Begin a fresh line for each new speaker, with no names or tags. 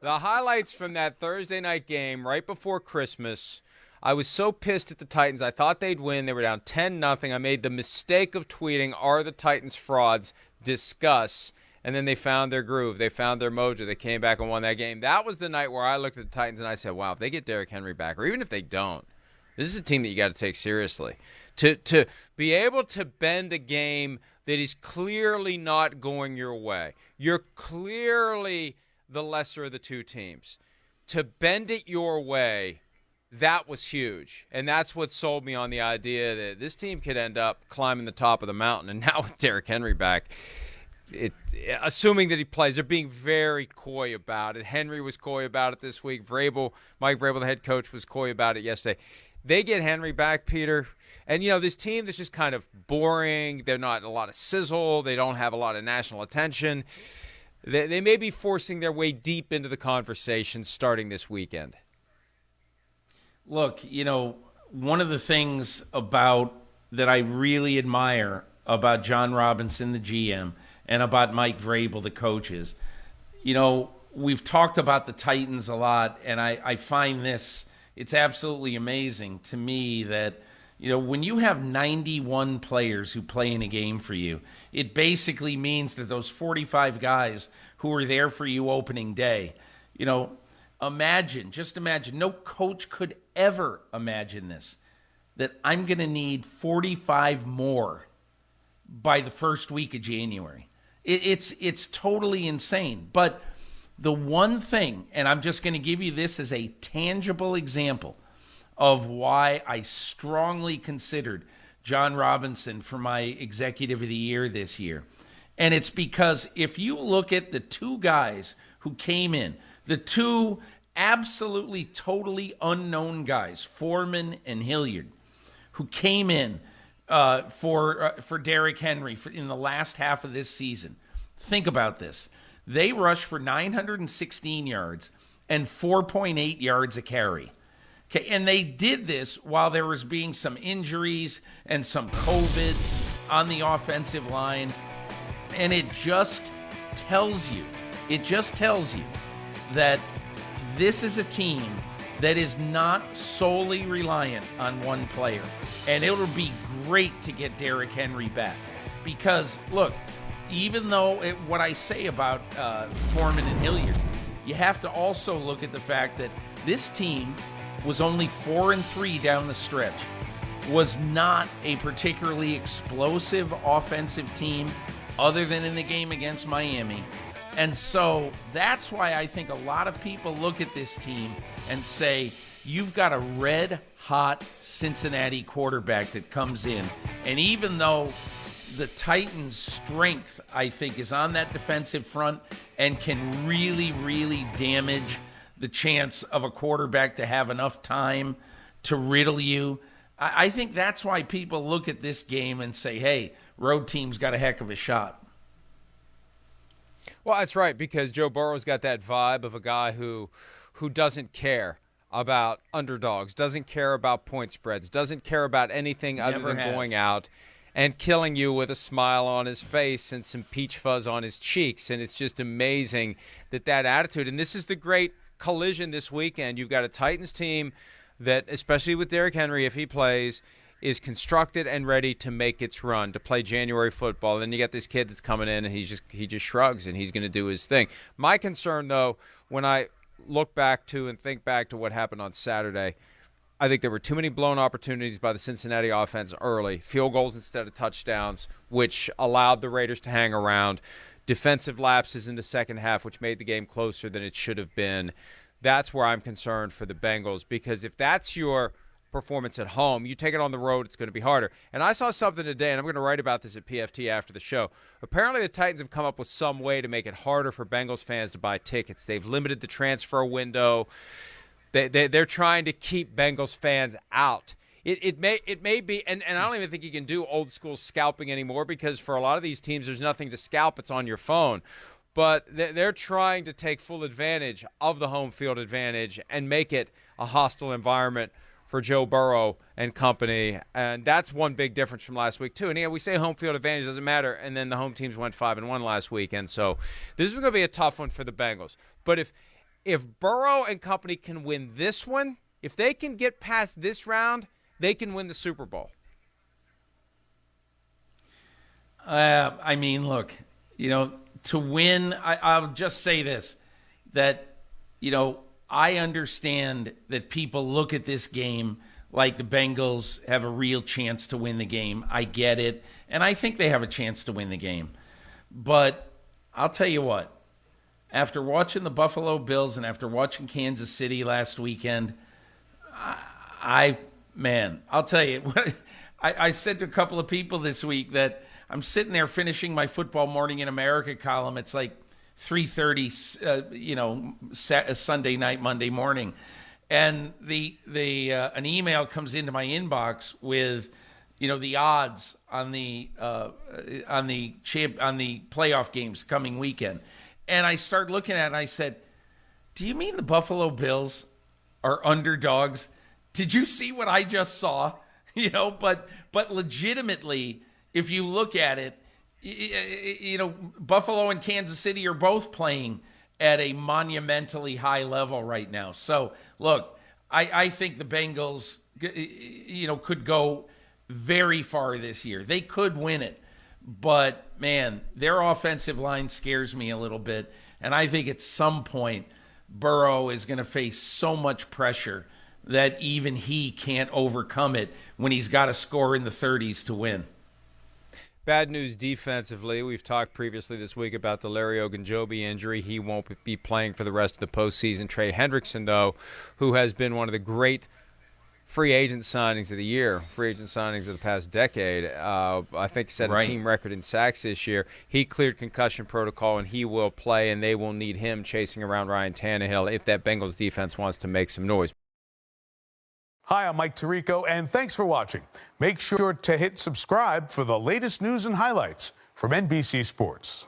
The highlights from that Thursday night game right before Christmas, I was so pissed at the Titans. I thought they'd win. They were down 10-0. I made the mistake of tweeting, "Are the Titans frauds? Discuss." And then they found their groove. They found their mojo. They came back and won that game. That was the night where I looked at the Titans and I said, wow, if they get Derrick Henry back, or even if they don't, this is a team that you got to take seriously. To be able to bend a game that is clearly not going your way. You're clearly the lesser of the two teams. To bend it your way, that was huge. And that's what sold me on the idea that this team could end up climbing the top of the mountain. And now with Derrick Henry back, assuming that he plays, they're being very coy about it. Henry was coy about it this week. Mike Vrabel, the head coach, was coy about it yesterday. They get Henry back, Peter. And, this team that's just kind of boring. They're not a lot of sizzle. They don't have a lot of national attention. They may be forcing their way deep into the conversation starting this weekend.
Look, one of the things that I really admire about John Robinson, the GM, and about Mike Vrabel, the coaches, we've talked about the Titans a lot, and I find it's absolutely amazing to me that, when you have 91 players who play in a game for you, it basically means that those 45 guys who were there for you opening day, just imagine, no coach could ever imagine this, that I'm going to need 45 more by the first week of January. It's totally insane. But the one thing, and I'm just going to give you this as a tangible example of why I strongly considered John Robinson for my Executive of the Year this year. And it's because if you look at the two guys who came in, the two absolutely totally unknown guys, Foreman and Hilliard, who came in for Derrick Henry in the last half of this season. Think about this. They rushed for 916 yards and 4.8 yards a carry. Okay, and they did this while there was being some injuries and some COVID on the offensive line. And it just tells you that this is a team that is not solely reliant on one player. And it'll be great to get Derrick Henry back. Because, look, even though what I say about Foreman and Hilliard, you have to also look at the fact that this team was only 4-3 down the stretch, was not a particularly explosive offensive team other than in the game against Miami. And so that's why I think a lot of people look at this team and say, you've got a red-hot Cincinnati quarterback that comes in. And even though the Titans' strength, I think, is on that defensive front and can really, really damage the chance of a quarterback to have enough time to riddle you, I think that's why people look at this game and say, hey, road team's got a heck of a shot.
Well, that's right, because Joe Burrow's got that vibe of a guy who doesn't care about underdogs, doesn't care about point spreads, doesn't care about anything other than going out and killing you with a smile on his face and some peach fuzz on his cheeks. And it's just amazing that attitude. And this is the great collision this weekend. You've got a Titans team that, especially with Derrick Henry, if he plays, is constructed and ready to make its run, to play January football. And then you got this kid that's coming in and he just shrugs and he's going to do his thing. My concern, though, when I look back to and think back to what happened on Saturday, I think there were too many blown opportunities by the Cincinnati offense early, field goals instead of touchdowns, which allowed the Raiders to hang around, defensive lapses in the second half, which made the game closer than it should have been. That's where I'm concerned for the Bengals, because if that's your performance at home, you take it on the road, it's going to be harder. And I saw something today, and I'm going to write about this at PFT after the show. Apparently the Titans have come up with some way to make it harder for Bengals fans to buy tickets. They've limited the transfer window. They're trying to keep Bengals fans out. It may be, and I don't even think you can do old school scalping anymore, because for a lot of these teams, there's nothing to scalp. It's on your phone. But they're trying to take full advantage of the home field advantage and make it a hostile environment for Joe Burrow and company. And that's one big difference from last week, too. And yeah, we say home field advantage doesn't matter, and then the home teams went 5-1 last week. And so this is going to be a tough one for the Bengals. But if if Burrow and company can win this one, if they can get past this round, they can win the Super Bowl.
I mean, look, to win, I'll just say this, that, I understand that people look at this game like the Bengals have a real chance to win the game. I get it. And I think they have a chance to win the game. But I'll tell you what, after watching the Buffalo Bills and after watching Kansas City last weekend, I'll tell you, I said to a couple of people this week that I'm sitting there finishing my Football Morning in America column. It's like 3:30, Sunday night, Monday morning. And an email comes into my inbox with, the odds on the playoff games coming weekend. And I start looking at it and I said, do you mean the Buffalo Bills are underdogs? Did you see what I just saw? But legitimately, if you look at it, Buffalo and Kansas City are both playing at a monumentally high level right now. So, look, I think the Bengals, could go very far this year. They could win it. But, man, their offensive line scares me a little bit. And I think at some point, Burrow is going to face so much pressure that even he can't overcome it when he's got to score in the 30s to win.
Bad news defensively. We've talked previously this week about the Larry Ogunjobi injury. He won't be playing for the rest of the postseason. Trey Hendrickson, though, who has been one of the great free agent signings of the year, free agent signings of the past decade, I think set a team record in sacks this year. He cleared concussion protocol, and he will play, and they will need him chasing around Ryan Tannehill if that Bengals defense wants to make some noise.
Hi, I'm Mike Tirico, and thanks for watching. Make sure to hit subscribe for the latest news and highlights from NBC Sports.